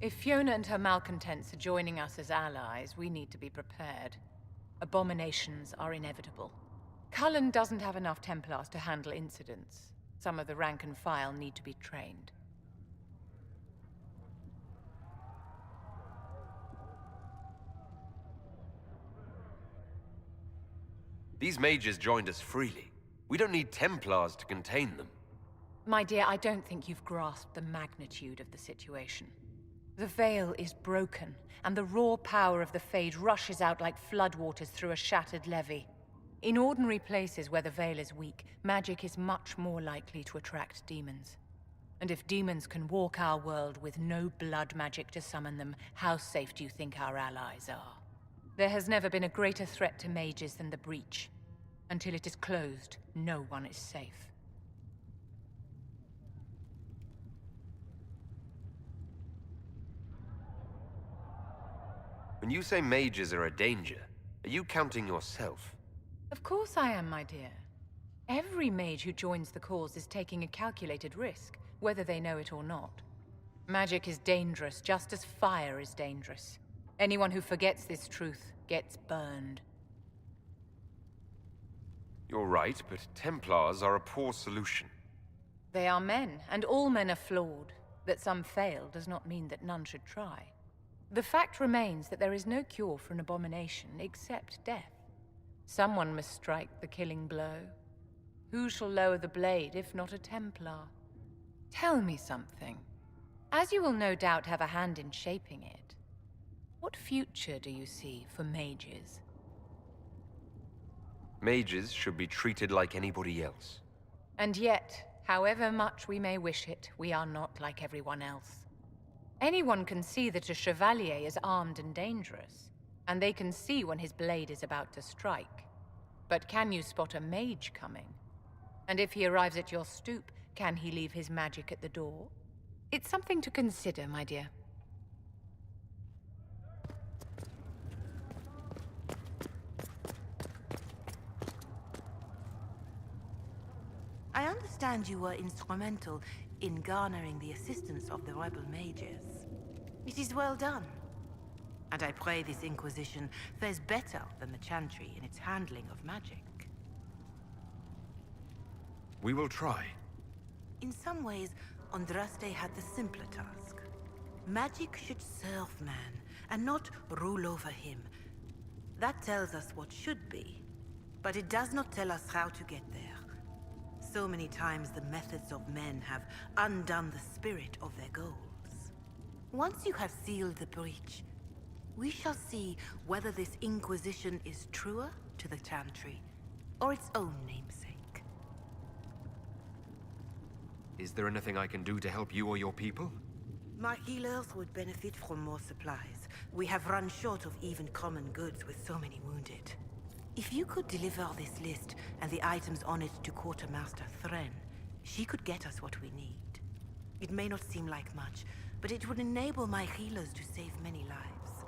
If Fiona and her malcontents are joining us as allies, we need to be prepared. Abominations are inevitable. Cullen doesn't have enough Templars to handle incidents. Some of the rank and file need to be trained. These mages joined us freely. We don't need Templars to contain them. My dear, I don't think you've grasped the magnitude of the situation. The veil is broken, and the raw power of the Fade rushes out like floodwaters through a shattered levee. In ordinary places where the veil is weak, magic is much more likely to attract demons. And if demons can walk our world with no blood magic to summon them, how safe do you think our allies are? There has never been a greater threat to mages than the breach. Until it is closed, no one is safe. When you say mages are a danger, are you counting yourself? Of course I am, my dear. Every mage who joins the cause is taking a calculated risk, whether they know it or not. Magic is dangerous, just as fire is dangerous. Anyone who forgets this truth gets burned. You're right, but Templars are a poor solution. They are men, and all men are flawed. That some fail does not mean that none should try. The fact remains that there is no cure for an abomination except death. Someone must strike the killing blow. Who shall lower the blade if not a Templar? Tell me something. As you will no doubt have a hand in shaping it, what future do you see for mages? Mages should be treated like anybody else. And yet, however much we may wish it, we are not like everyone else. Anyone can see that a chevalier is armed and dangerous, and they can see when his blade is about to strike. But can you spot a mage coming? And if he arrives at your stoop, can he leave his magic at the door? It's something to consider, my dear. I understand you were instrumental in garnering the assistance of the rebel mages. It is well done. And I pray this Inquisition fares better than the Chantry in its handling of magic. We will try. In some ways, Andraste had the simpler task. Magic should serve man, and not rule over him. That tells us what should be, but it does not tell us how to get there. So many times the methods of men have undone the spirit of their goals. Once you have sealed the breach, we shall see whether this Inquisition is truer to the Chantry, or its own namesake. Is there anything I can do to help you or your people? My healers would benefit from more supplies. We have run short of even common goods with so many wounded. If you could deliver this list and the items on it to Quartermaster Thren, she could get us what we need. It may not seem like much, but it would enable my healers to save many lives.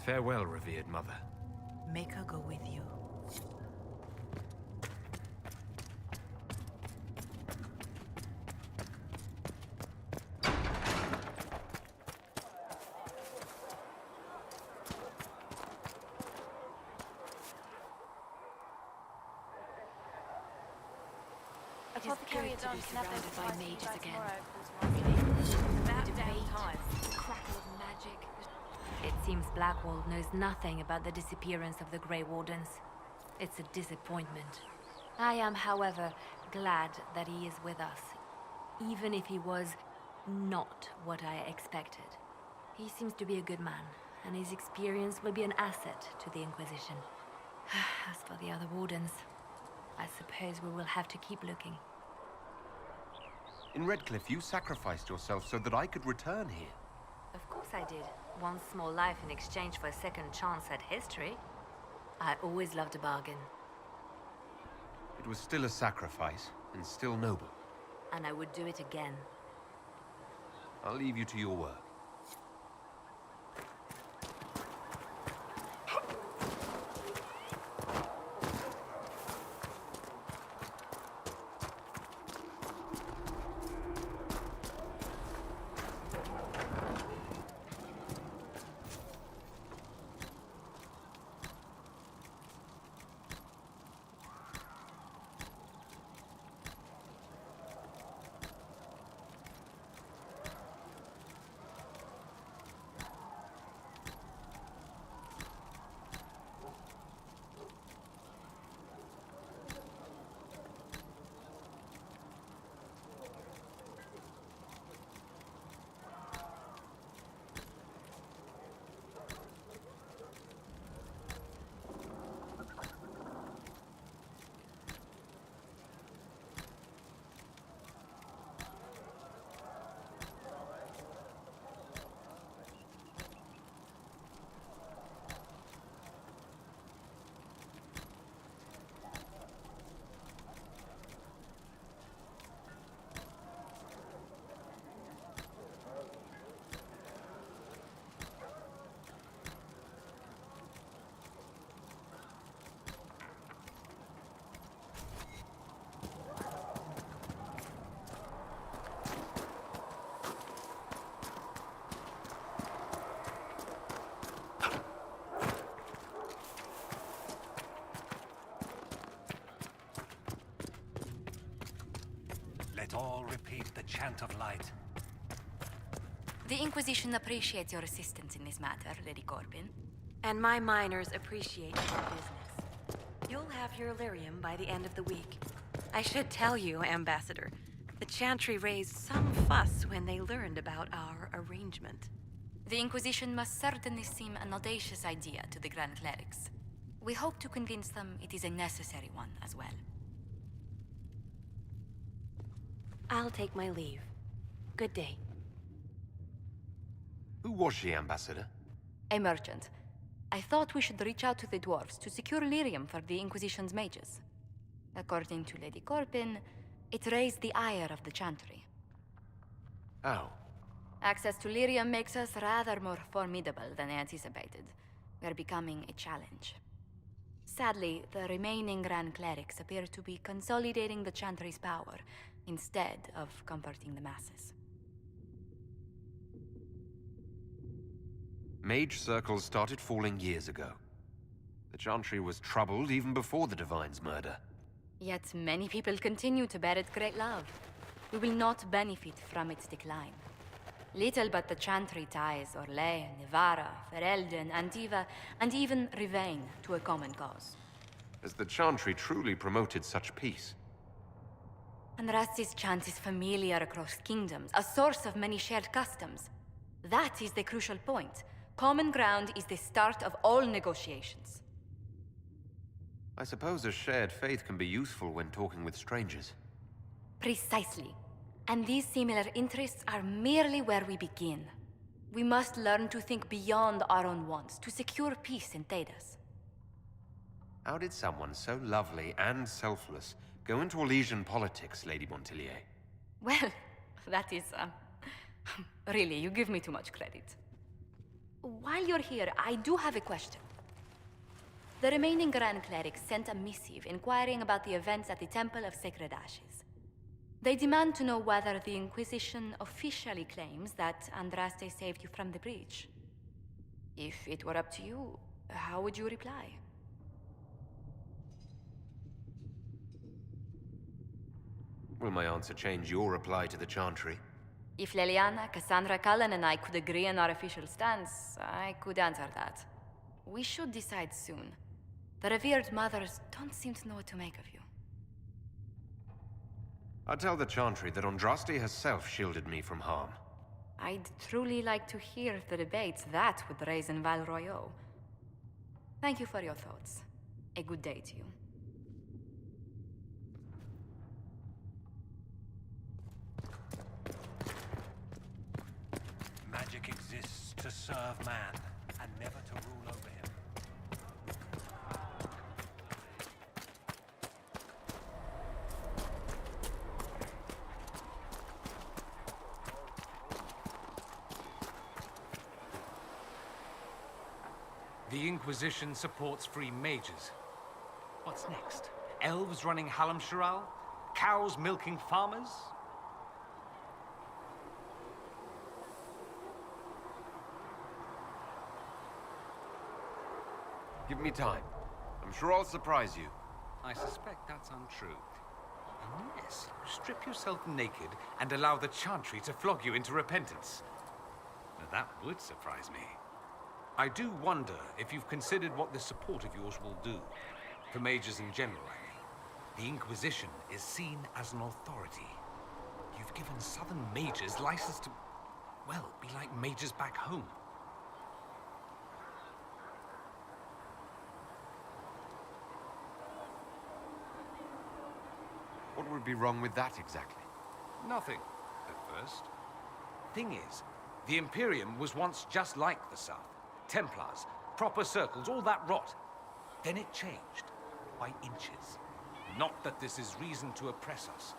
Farewell, revered mother. Make her go with you. It is good to be surrounded by mages again. About damn time. Crackle of magic. It seems Blackwall knows nothing about the disappearance of the Grey Wardens. It's a disappointment. I am, however, glad that he is with us, even if he was not what I expected. He seems to be a good man, and his experience will be an asset to the Inquisition. As for the other Wardens, I suppose we will have to keep looking. In Redcliffe, you sacrificed yourself so that I could return here. Of course I did. One small life in exchange for a second chance at history. I always loved a bargain. It was still a sacrifice, and still noble. And I would do it again. I'll leave you to your work. heed the chant of light. The Inquisition appreciates your assistance in this matter, Lady Corbin. And my miners appreciate your business. You'll have your lyrium by the end of the week. I should tell you, Ambassador, the Chantry raised some fuss when they learned about our arrangement. The Inquisition must certainly seem an audacious idea to the Grand Clerics. We hope to convince them it is a necessary one as well. I'll take my leave. Good day. Who was she, Ambassador? A merchant. I thought we should reach out to the dwarves to secure lyrium for the Inquisition's mages. According to Lady Corbin, it raised the ire of the Chantry. How? Access to lyrium makes us rather more formidable than anticipated. We're becoming a challenge. Sadly, the remaining Grand Clerics appear to be consolidating the Chantry's power, instead of comforting the masses. Mage circles started falling years ago. The Chantry was troubled even before the Divine's murder. Yet many people continue to bear it great love. We will not benefit from its decline. Little but the Chantry ties Orlais, Nevarra, Ferelden, Antiva, and even Rivain to a common cause. Has the Chantry truly promoted such peace? Andrasti's chant is familiar across kingdoms, a source of many shared customs. That is the crucial point. Common ground is the start of all negotiations. I suppose a shared faith can be useful when talking with strangers. Precisely. And these similar interests are merely where we begin. We must learn to think beyond our own wants to secure peace in Thedas. How did someone so lovely and selfless go into Elysian politics, Lady Montillier? Well, that is, really, you give me too much credit. While you're here, I do have a question. The remaining Grand Clerics sent a missive inquiring about the events at the Temple of Sacred Ashes. They demand to know whether the Inquisition officially claims that Andraste saved you from the breach. If it were up to you, how would you reply? Will my answer change your reply to the Chantry? If Leliana, Cassandra Cullen, and I could agree on our official stance, I could answer that. We should decide soon. The revered mothers don't seem to know what to make of you. I tell the Chantry that Andraste herself shielded me from harm. I'd truly like to hear the debates that would raise in Val Royeaux. Thank you for your thoughts. A good day to you. Magic exists to serve man, and never to rule over him. The Inquisition supports free mages. What's next? Elves running Hallam Sharal? Cows milking farmers? Give me time. I'm sure I'll surprise you. I suspect that's untrue. Unless you strip yourself naked and allow the Chantry to flog you into repentance. Now that would surprise me. I do wonder if you've considered what this support of yours will do. For mages in general, I mean. The Inquisition is seen as an authority. You've given southern mages license to, well, be like mages back home. What would be wrong with that exactly? Nothing, at first. Thing is, the Imperium was once just like the South. Templars, proper circles, all that rot. Then it changed, by inches. Not that this is reason to oppress us.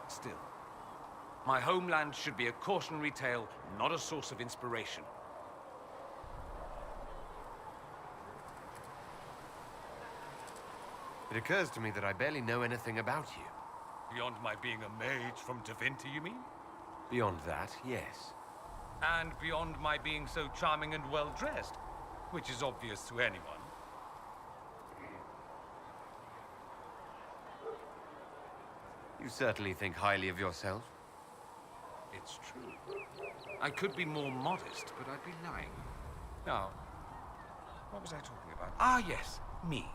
Still, my homeland should be a cautionary tale, not a source of inspiration. It occurs to me that I barely know anything about you. Beyond my being a mage from Tevinter, you mean? Beyond that, yes. And beyond my being so charming and well-dressed, which is obvious to anyone. You You certainly think highly of yourself. It's true. I could be more modest, but I'd be lying. Now, what was I talking about? Ah, yes, me.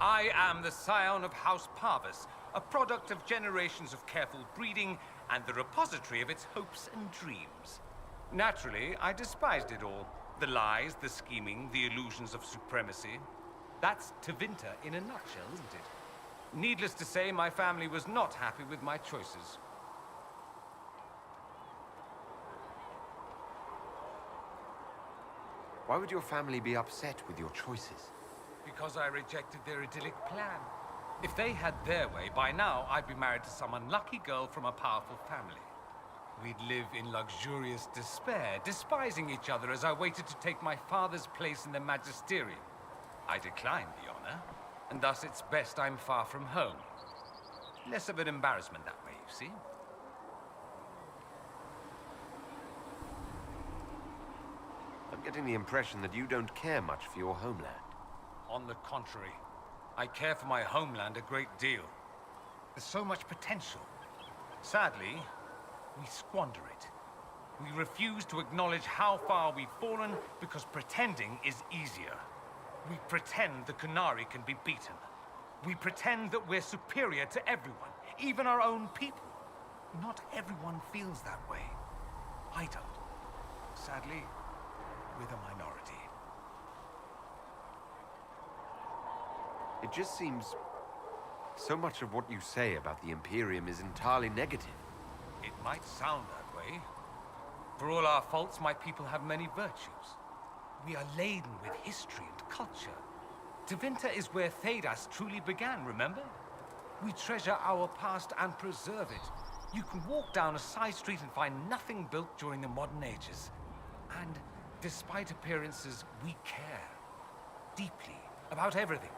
I am the scion of House Parvis, a product of generations of careful breeding and the repository of its hopes and dreams. Naturally, I despised it all. The lies, the scheming, the illusions of supremacy. That's Tevinter in a nutshell, isn't it? Needless to say, my family was not happy with my choices. Why would your family be upset with your choices? Because I rejected their idyllic plan. If they had their way, by now I'd be married to some unlucky girl from a powerful family. We'd live in luxurious despair, despising each other as I waited to take my father's place in the magisterium. I declined the honor, and thus it's best I'm far from home. Less of an embarrassment that way, you see? I'm getting the impression that you don't care much for your homeland. On the contrary, I care for my homeland a great deal. There's so much potential. Sadly, we squander it. We refuse to acknowledge how far we've fallen because pretending is easier. We pretend the Qunari can be beaten. We pretend that we're superior to everyone, even our own people. Not everyone feels that way. I don't. Sadly, we're the minority. It just seems so much of what you say about the Imperium is entirely negative. It might sound that way. For all our faults, my people have many virtues. We are laden with history and culture. Tevinter is where Thedas truly began, remember? We treasure our past and preserve it. You can walk down a side street and find nothing built during the modern ages. And despite appearances, we care. Deeply. About everything.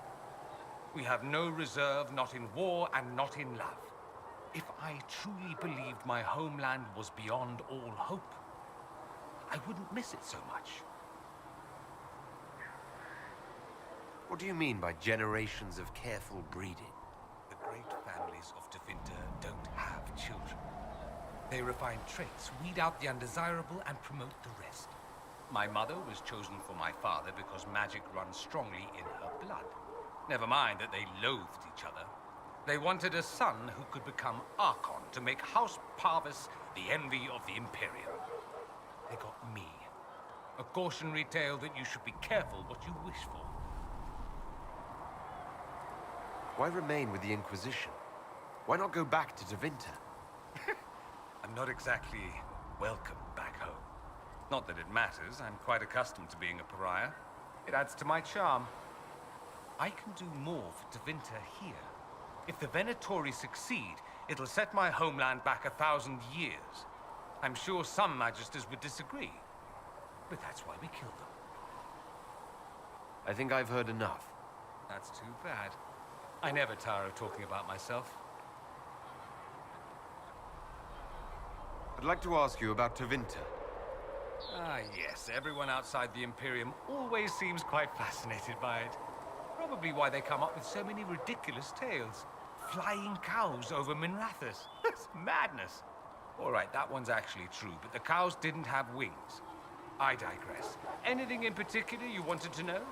We have no reserve, not in war and not in love. If I truly believed my homeland was beyond all hope, I wouldn't miss it so much. What do you mean by generations of careful breeding? The great families of Tevinter don't have children. They refine traits, weed out the undesirable, and promote the rest. My mother was chosen for my father because magic runs strongly in her blood. Never mind that they loathed each other. They wanted a son who could become Archon to make House Parvis the envy of the Imperium. They got me. A cautionary tale that you should be careful what you wish for. Why remain with the Inquisition? Why not go back to Tevinter? I'm not exactly welcome back home. Not that it matters, I'm quite accustomed to being a pariah. It adds to my charm. I can do more for Tevinter here. If the Venatori succeed, it'll set my homeland back 1,000 years. I'm sure some magisters would disagree, but that's why we killed them. I think I've heard enough. That's too bad. I never tire of talking about myself. I'd like to ask you about Tevinter. Ah, yes. Everyone outside the Imperium always seems quite fascinated by it. Probably why they come up with so many ridiculous tales. Flying cows over Minrathous. That's madness. All right, that one's actually true, but the cows didn't have wings. I digress. Anything in particular you wanted to know?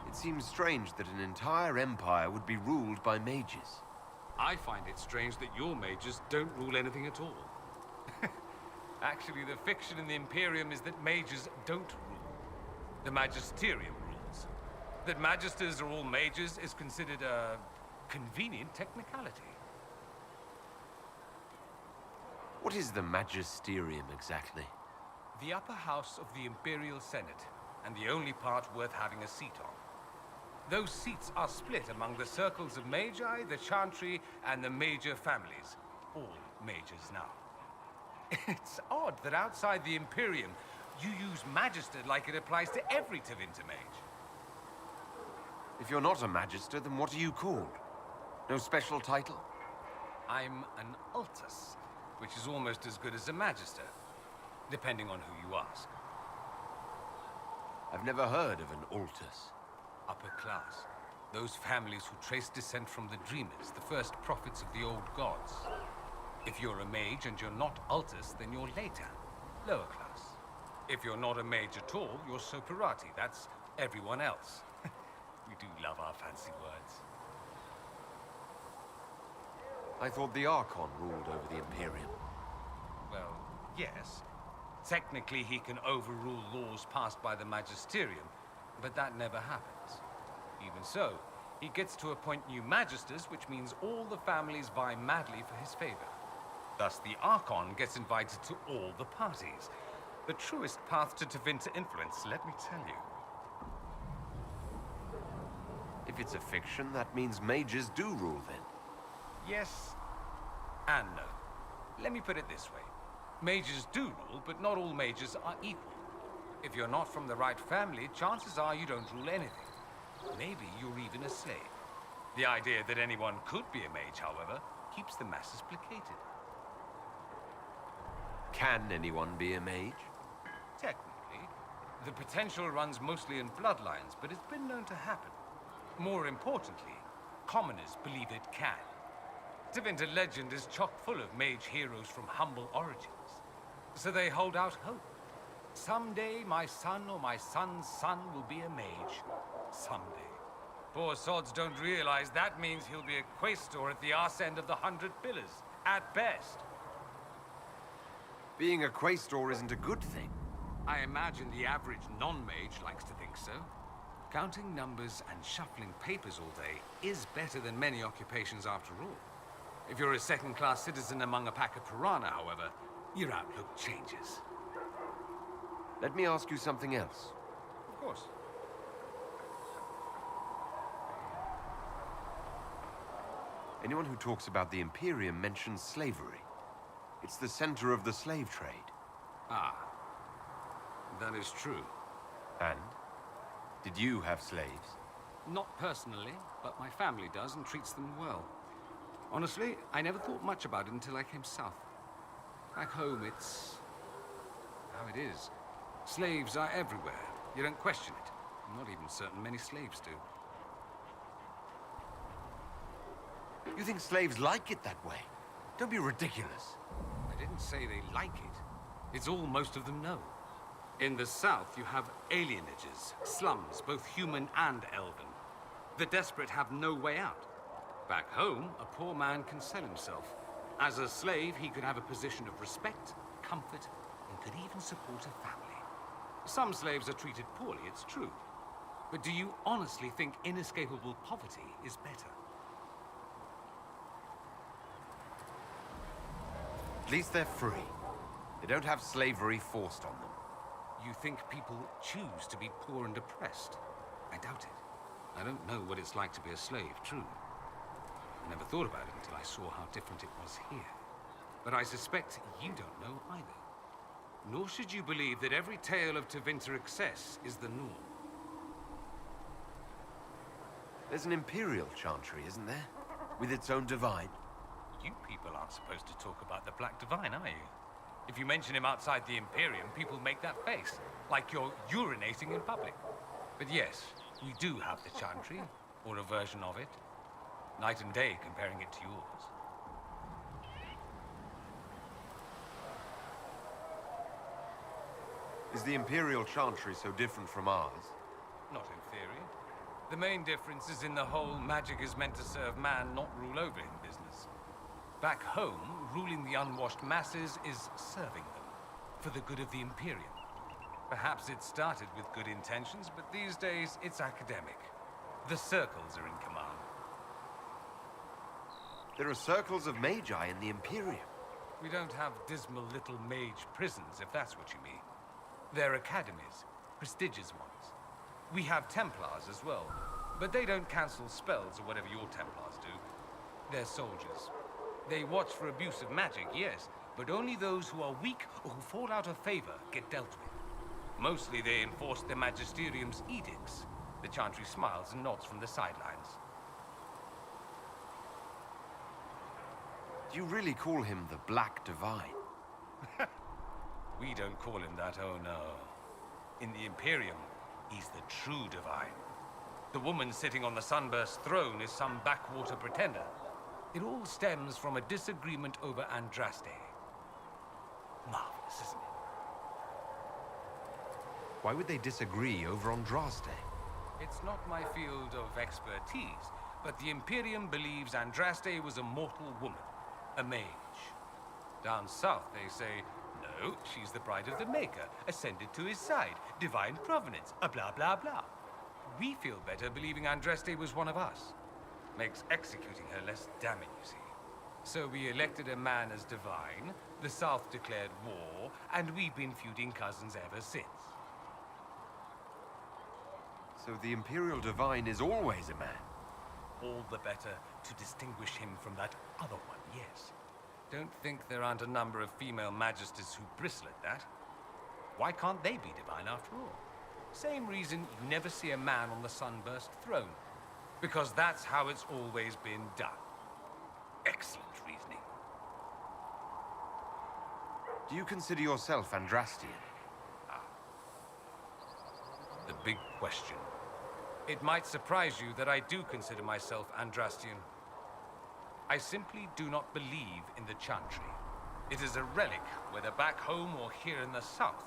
It seems strange that an entire empire would be ruled by mages. I find it strange that your mages don't rule anything at all. Actually, the fiction in the Imperium is that mages don't rule. The Magisterium rules. That magisters are all mages is considered a convenient technicality. What is the Magisterium exactly? The upper house of the Imperial Senate, and the only part worth having a seat on. Those seats are split among the circles of Magi, the Chantry, and the major families. All mages now. It's odd that outside the Imperium, you use Magister like it applies to every Tevinter mage. If you're not a Magister, then what are you called? No special title? I'm an Altus, which is almost as good as a Magister, depending on who you ask. I've never heard of an Altus. Upper class. Those families who trace descent from the Dreamers, the first prophets of the old gods. If you're a mage and you're not Altus, then you're later, lower class. If you're not a mage at all, you're Soperati. That's everyone else. We do love our fancy words. I thought the Archon ruled over the Imperium. Well, yes. Technically, he can overrule laws passed by the Magisterium, but that never happens. Even so, he gets to appoint new Magisters, which means all the families vie madly for his favor. Thus, the Archon gets invited to all the parties. The truest path to Tevinter influence, let me tell you. If it's a fiction, that means mages do rule then. Yes and no. Let me put it this way. Mages do rule, but not all mages are equal. If you're not from the right family, chances are you don't rule anything. Maybe you're even a slave. The idea that anyone could be a mage, however, keeps the masses placated. Can anyone be a mage? Technically, the potential runs mostly in bloodlines, but it's been known to happen. More importantly, commoners believe it can. Tevinter legend is chock full of mage heroes from humble origins, so they hold out hope. Someday my son or my son's son will be a mage. Someday. Poor sods don't realize that means he'll be a quaestor at the arse end of the 100 Pillars, at best. Being a quaestor isn't a good thing. I imagine the average non-mage likes to think so. Counting numbers and shuffling papers all day is better than many occupations after all. If you're a second-class citizen among a pack of piranha, however, your outlook changes. Let me ask you something else. Of course. Anyone who talks about the Imperium mentions slavery. It's the center of the slave trade. Ah. That is true. And? Did you have slaves? Not personally, but my family does and treats them well. Honestly, I never thought much about it until I came south. Back home, it's how it is. Slaves are everywhere. You don't question it. I'm not even certain many slaves do. You think slaves like it that way? Don't be ridiculous. I didn't say they like it. It's all most of them know. In the south, you have alienages, slums, both human and elven. The desperate have no way out. Back home, a poor man can sell himself. As a slave, he could have a position of respect, comfort, and could even support a family. Some slaves are treated poorly, it's true. But do you honestly think inescapable poverty is better? At least they're free. They don't have slavery forced on them. You think people choose to be poor and depressed? I doubt it. I don't know what it's like to be a slave, true. I never thought about it until I saw how different it was here. But I suspect you don't know either. Nor should you believe that every tale of Tevinter excess is the norm. There's an Imperial Chantry, isn't there? With its own divine. You people aren't supposed to talk about the Black Divine, are you? If you mention him outside the Imperium, people make that face, like you're urinating in public. But yes, you do have the Chantry, or a version of it. Night and day comparing it to yours. Is the Imperial Chantry so different from ours? Not in theory. The main difference is in the whole magic is meant to serve man, not rule over him business. Back home, ruling the unwashed masses is serving them, for the good of the Imperium. Perhaps it started with good intentions, but these days it's academic. The circles are in command. There are circles of magi in the Imperium. We don't have dismal little mage prisons, if that's what you mean. They're academies, prestigious ones. We have Templars as well, but they don't cancel spells or whatever your Templars do. They're soldiers. They watch for abuse of magic, yes, but only those who are weak or who fall out of favor get dealt with. Mostly they enforce the Magisterium's edicts. The Chantry smiles and nods from the sidelines. Do you really call him the Black Divine? We don't call him that, oh no. In the Imperium, he's the true divine. The woman sitting on the Sunburst throne is some backwater pretender. It all stems from a disagreement over Andraste. Marvelous, isn't it? Why would they disagree over Andraste? It's not my field of expertise, but the Imperium believes Andraste was a mortal woman, a mage. Down south, they say, no, she's the bride of the Maker, ascended to his side, divine provenance, a blah blah blah. We feel better believing Andraste was one of us. Makes executing her less damning, you see. So we elected a man as divine, the South declared war, and we've been feuding cousins ever since. So the Imperial Divine is always a man? All the better to distinguish him from that other one, yes. Don't think there aren't a number of female magisters who bristle at that. Why can't they be divine after all? Same reason you never see a man on the Sunburst throne. Because that's how it's always been done. Excellent reasoning. Do you consider yourself Andrastian? The big question. It might surprise you that I do consider myself Andrastian. I simply do not believe in the Chantry. It is a relic, whether back home or here in the South.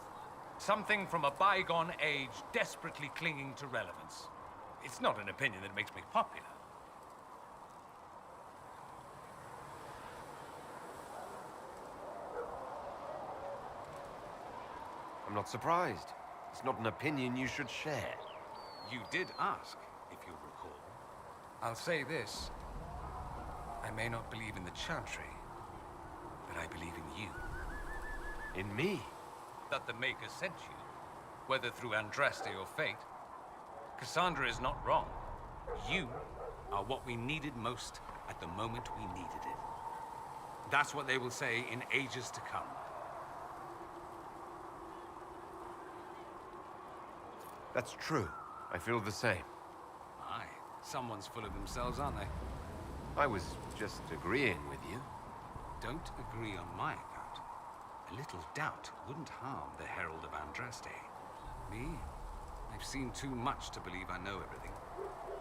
Something from a bygone age desperately clinging to relevance. It's not an opinion that makes me popular. I'm not surprised. It's not an opinion you should share. You did ask, if you recall. I'll say this. I may not believe in the Chantry, but I believe in you. In me? That the Maker sent you, whether through Andraste or fate. Cassandra is not wrong. You are what we needed most at the moment we needed it. That's what they will say in ages to come. That's true. I feel the same. Aye, someone's full of themselves, aren't they? I was just agreeing with you. Don't agree on my account. A little doubt wouldn't harm the Herald of Andraste. Me? I've seen too much to believe I know everything.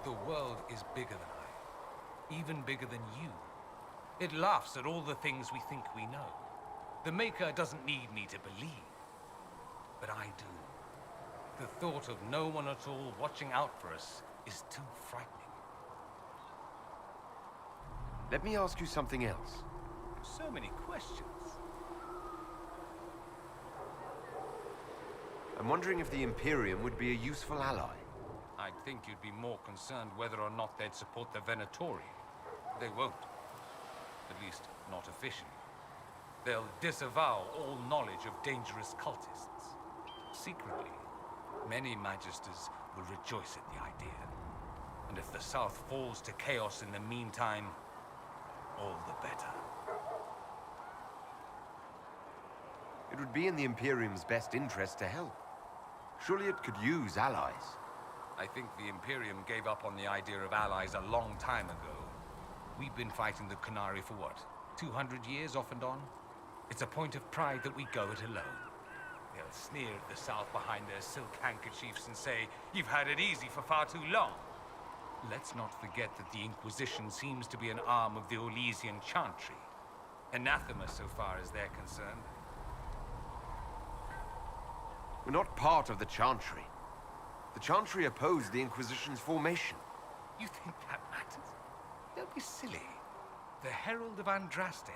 The world is bigger than I. Even bigger than you. It laughs at all the things we think we know. The Maker doesn't need me to believe. But I do. The thought of no one at all watching out for us is too frightening. Let me ask you something else. So many questions. I'm wondering if the Imperium would be a useful ally. I'd think you'd be more concerned whether or not they'd support the Venatori. They won't. At least, not officially. They'll disavow all knowledge of dangerous cultists. Secretly, many Magisters will rejoice at the idea. And if the South falls to chaos in the meantime, all the better. It would be in the Imperium's best interest to help. Surely it could use allies. I think the Imperium gave up on the idea of allies a long time ago. We've been fighting the Qunari for what, 200 years off and on? It's a point of pride that we go it alone. They'll sneer at the South behind their silk handkerchiefs and say, "You've had it easy for far too long." Let's not forget that the Inquisition seems to be an arm of the Orlesian Chantry. Anathema so far as they're concerned. We're not part of the Chantry. The Chantry opposed the Inquisition's formation. You think that matters? Don't be silly. The Herald of Andraste.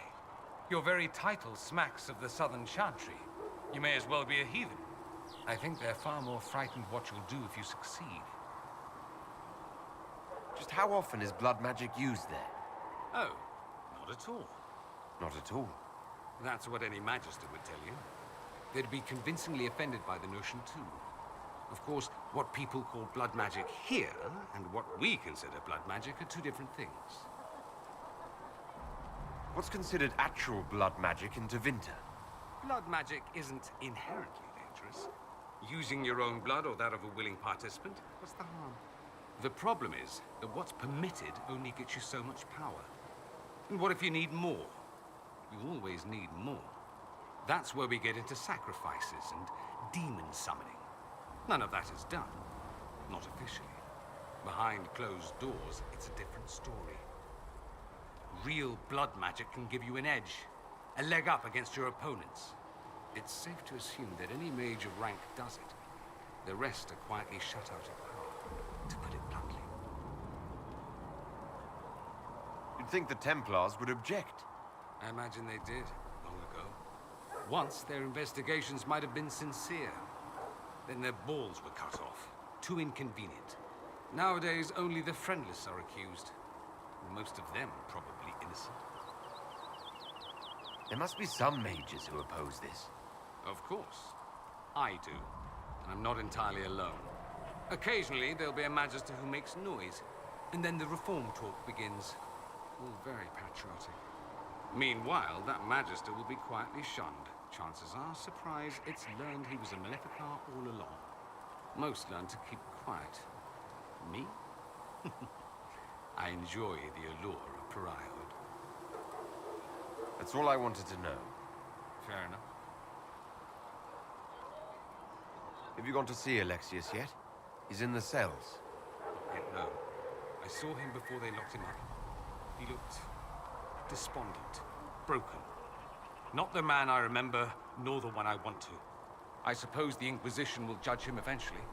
Your very title smacks of the Southern Chantry. You may as well be a heathen. I think they're far more frightened what you'll do if you succeed. Just how often is blood magic used there? Oh, not at all. Not at all. That's what any Magister would tell you. They'd be convincingly offended by the notion too. Of course, what people call blood magic here, and what we consider blood magic, are two different things. What's considered actual blood magic in Tevinter? Blood magic isn't inherently dangerous. Using your own blood or that of a willing participant, what's the harm? The problem is that what's permitted only gets you so much power. And what if you need more? You always need more. That's where we get into sacrifices and demon summoning. None of that is done. Not officially. Behind closed doors, it's a different story. Real blood magic can give you an edge, a leg up against your opponents. It's safe to assume that any mage of rank does it. The rest are quietly shut out of power, to put it bluntly. You'd think the Templars would object. I imagine they did, long ago. Once, their investigations might have been sincere. Then their balls were cut off. Too inconvenient. Nowadays, only the friendless are accused. Most of them probably innocent. There must be some mages who oppose this. Of course. I do. And I'm not entirely alone. Occasionally, there'll be a magister who makes noise. And then the reform talk begins. All very patriotic. Meanwhile, that magister will be quietly shunned. Chances are, surprise, it's learned he was a Maleficar all along. Most learn to keep quiet. Me? I enjoy the allure of pariahhood. That's all I wanted to know. Fair enough. Have you gone to see Alexius yet? He's in the cells. Not yet, no. I saw him before they locked him up. He looked despondent, broken. Not the man I remember, nor the one I want to. I suppose the Inquisition will judge him eventually.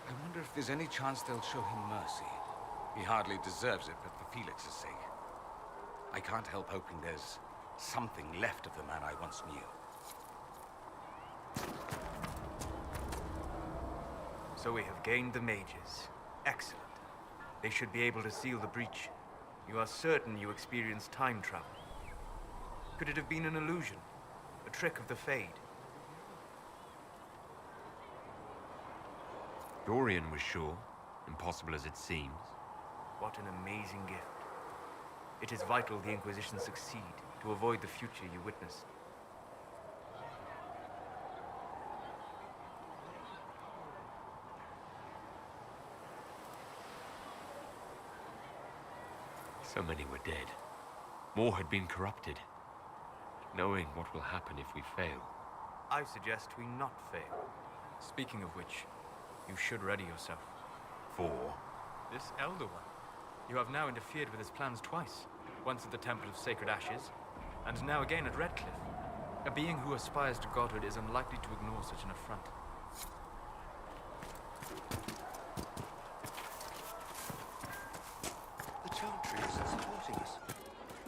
I wonder if there's any chance they'll show him mercy. He hardly deserves it, but for Felix's sake. I can't help hoping there's something left of the man I once knew. So we have gained the mages. Excellent. They should be able to seal the breach. You are certain you experienced time travel? Could it have been an illusion? A trick of the Fade? Dorian was sure, impossible as it seems. What an amazing gift. It is vital the Inquisition succeed to avoid the future you witnessed. So many were dead. More had been corrupted. Knowing what will happen if we fail. I suggest we not fail. Speaking of which, you should ready yourself. For? This Elder One. You have now interfered with his plans twice. Once at the Temple of Sacred Ashes, and now again at Redcliffe. A being who aspires to godhood is unlikely to ignore such an affront. The Chantry isn't supporting us.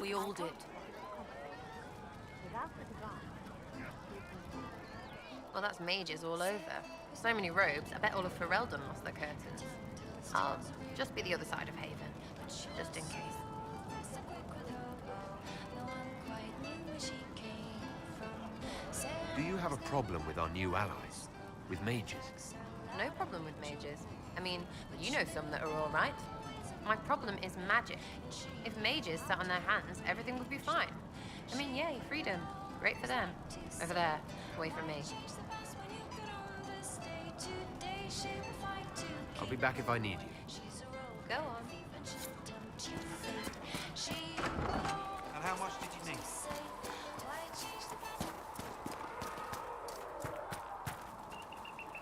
We all did. Well, that's mages all over. So many robes, I bet all of Ferelden lost their curtains. I'll just be the other side of Haven, just in case. Do you have a problem with our new allies? With mages? No problem with mages. I mean, you know some that are all right. My problem is magic. If mages sat on their hands, everything would be fine. I mean, yay, freedom. Great for them. Over there, away from me. I'll be back if I need you. Go on. And how much did you need?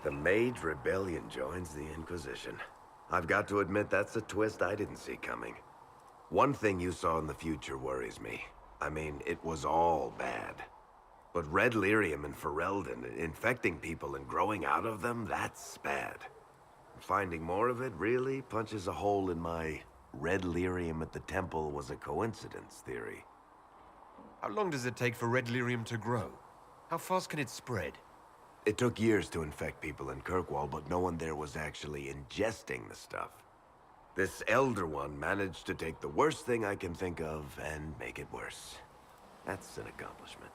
The Mage Rebellion joins the Inquisition. I've got to admit that's a twist I didn't see coming. One thing you saw in the future worries me. I mean, it was all bad. But Red Lyrium and Ferelden, infecting people and growing out of them, that's bad. Finding more of it really punches a hole in my Red Lyrium at the temple was a coincidence theory. How long does it take for Red Lyrium to grow? How fast can it spread? It took years to infect people in Kirkwall, but no one there was actually ingesting the stuff. This Elder One managed to take the worst thing I can think of and make it worse. That's an accomplishment.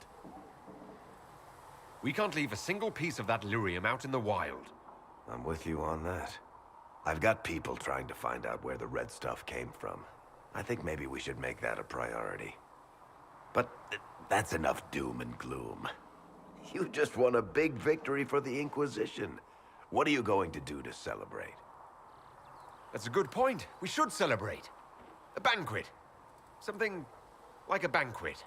We can't leave a single piece of that lyrium out in the wild. I'm with you on that. I've got people trying to find out where the red stuff came from. I think maybe we should make that a priority. But that's enough doom and gloom. You just won a big victory for the Inquisition. What are you going to do to celebrate? That's a good point. We should celebrate. A banquet. Something like a banquet.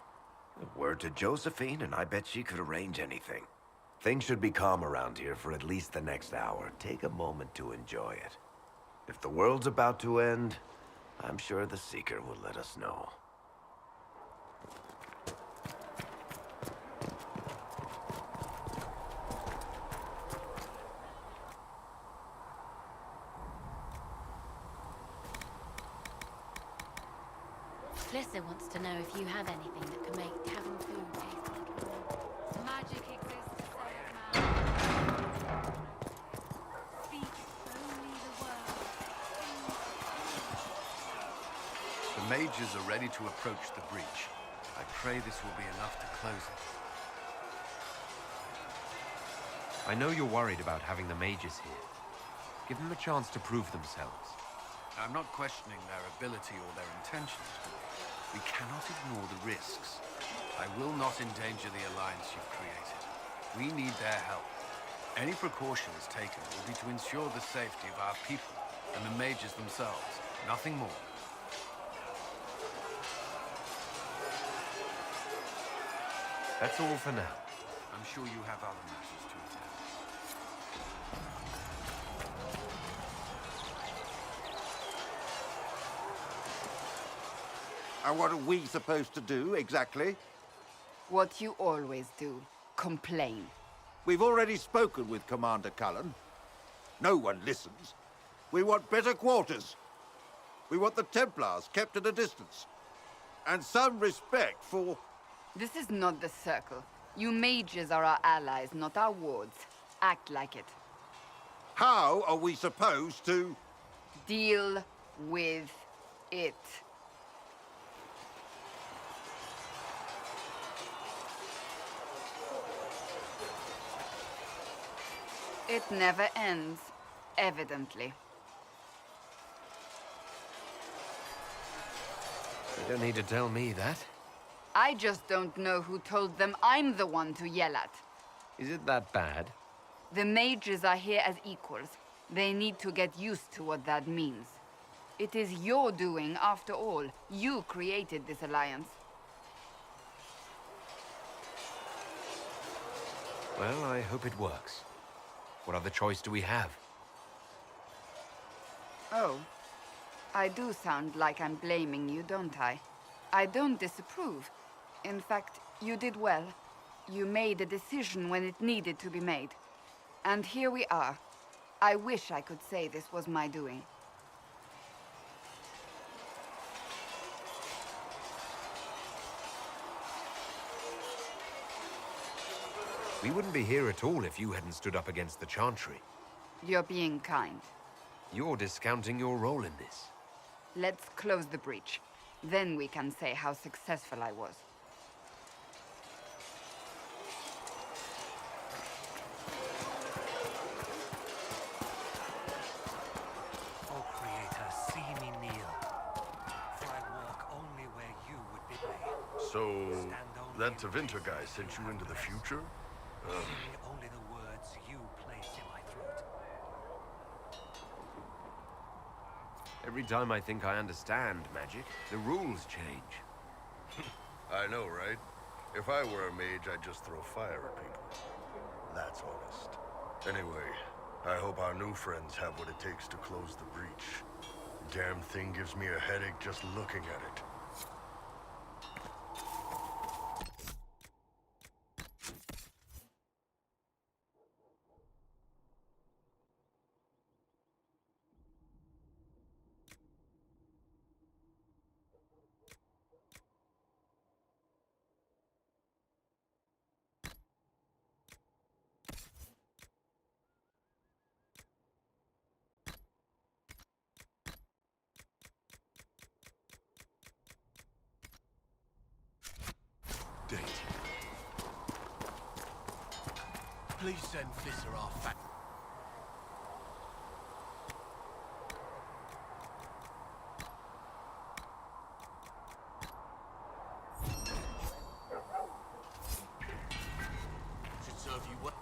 Word to Josephine, and I bet she could arrange anything. Things should be calm around here for at least the next hour. Take a moment to enjoy it. If the world's about to end, I'm sure the Seeker will let us know. Flissa wants to know if you have anything that can make tavern food taste like home. Magic exists to save man. Speak only the word. The mages are ready to approach the breach. I pray this will be enough to close it. I know you're worried about having the mages here. Give them a chance to prove themselves. I'm not questioning their ability or their intentions, but we cannot ignore the risks. I will not endanger the alliance you've created. We need their help. Any precautions taken will be to ensure the safety of our people and the mages themselves. Nothing more. That's all for now. I'm sure you have other matters to attend. And what are we supposed to do, exactly? What you always do. Complain. We've already spoken with Commander Cullen. No one listens. We want better quarters. We want the Templars kept at a distance. And some respect for... This is not the Circle. You mages are our allies, not our wards. Act like it. How are we supposed to... Deal with it. It never ends, evidently. You don't need to tell me that. I just don't know who told them I'm the one to yell at. Is it that bad? The mages are here as equals. They need to get used to what that means. It is your doing, after all. You created this alliance. Well, I hope it works. What other choice do we have? Oh. I do sound like I'm blaming you, don't I? I don't disapprove. In fact, you did well. You made a decision when it needed to be made. And here we are. I wish I could say this was my doing. We wouldn't be here at all if you hadn't stood up against the Chantry. You're being kind. You're discounting your role in this. Let's close the breach. Then we can say how successful I was. Oh, Creator, see me kneel. For I walk only where you would bid me. So, Stand only that in Tevinter guy places sent you into the future? Hearing only the words you placed in my throat. Every time I think I understand magic, the rules change. I know, right? If I were a mage, I'd just throw fire at people. That's honest. Anyway, I hope our new friends have what it takes to close the breach. Damn thing gives me a headache just looking at it. Date. Please send Flissa our fact. Should serve you well.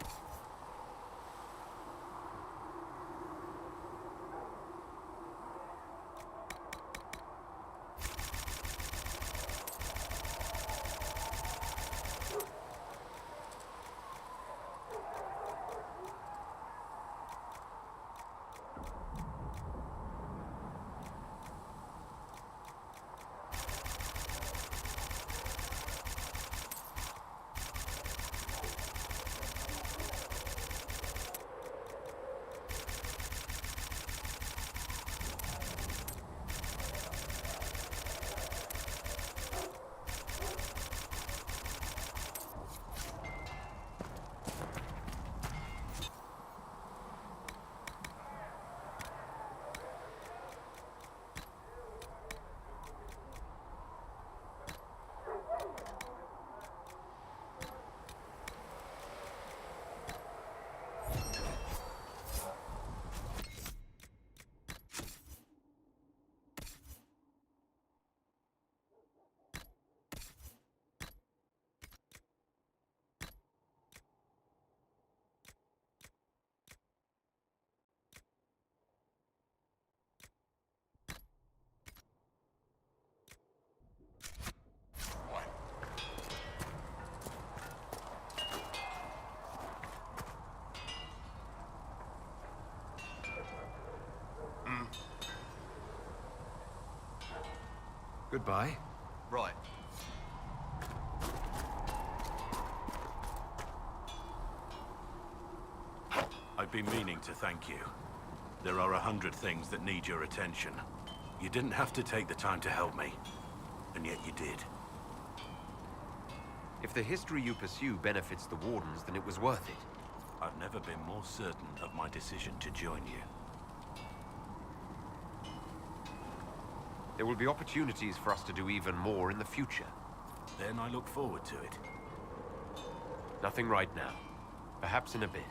Goodbye. Right. I've been meaning to thank you. There are 100 things that need your attention. You didn't have to take the time to help me, and yet you did. If the history you pursue benefits the Wardens, then it was worth it. I've never been more certain of my decision to join you. There will be opportunities for us to do even more in the future. Then I look forward to it. Nothing right now. Perhaps in a bit.